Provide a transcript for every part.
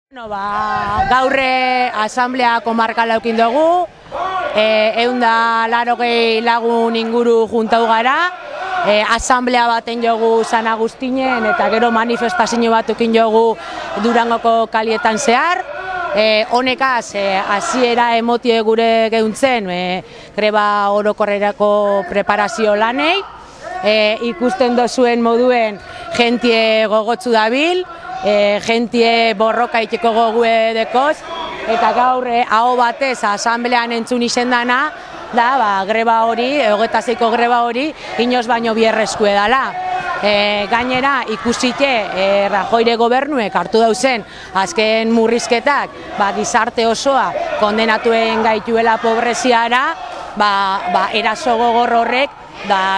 Gaurre asamblea komarkala eukin dugu, 180 lagun inguru juntau gara, asamblea baten jogu San Agustinen eta gero manifestazio bat eukin jogu Durangoko kalietan zehar. Honekaz, hasiera emotie gure geuntzen, greba orokorrerako preparazio lanei, ikusten dozuen moduen jentie gogotzu dabil, jentie borroka iteko gogue dekoz, eta gaur aho batez asamblean entzun izendana, da, greba hori, 26ko greba hori, inoz baino bierrezkue dala. Gainera, ikusite Rajoyre gobernuek hartu dauzen azken murrizketak gizarte osoa kondenatuen gaituela pobreziara, eraso gogor horrek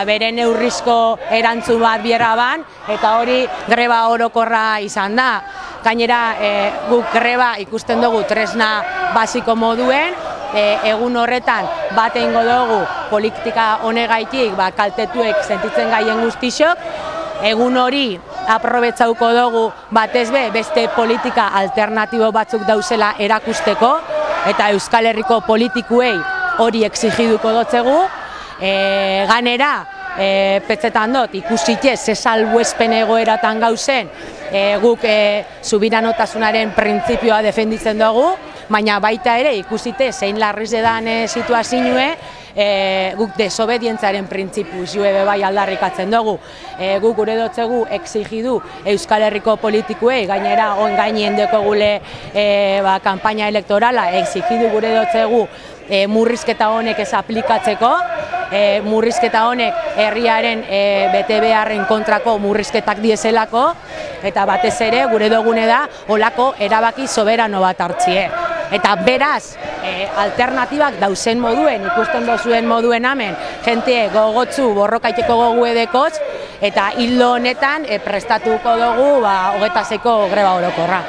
bere neurrizko erantzun bat bieraban, eta hori greba orokorra izan da. Gainera, guk greba ikusten dugu tresna basiko moduen, egun horretan bat egingo dugu politika honegaitik kaltetuek sentitzen gaien guztixok, egun hori aprobetzauko dugu batez beste politika alternatibo batzuk dauzela erakusteko, eta Euskal Herriko politikuei hori exigiduko dotzegu. Ganera, petzetan dut, ikusite ze salbuespen egoeratan gauzen, guk subiranotasunaren printzipioa defenditzen dugu, baina baita ere ikusite zein larriz edan situazioe, guk desobedientzaren printzipioa bai aldarrikatzen dugu. Guk gure dotzegu exigidu Euskal Herriko politikuei, gainera on gainien deko gule kanpaina elektorala, exigidu gure dotzegu murrizketa honek ez aplikatzeko, murrizketa honek herriaren bete beharren kontrako murrizketak dieselako, eta batez ere gure dugune da olako erabaki soberano bat hartzie. Eta beraz, alternatibak dauzen moduen, ikusten dozuen moduen hemen, jente gogotzu borrokaiteko gogu edekoz, eta hildo honetan prestatuko dugu 26ko greba orokorra.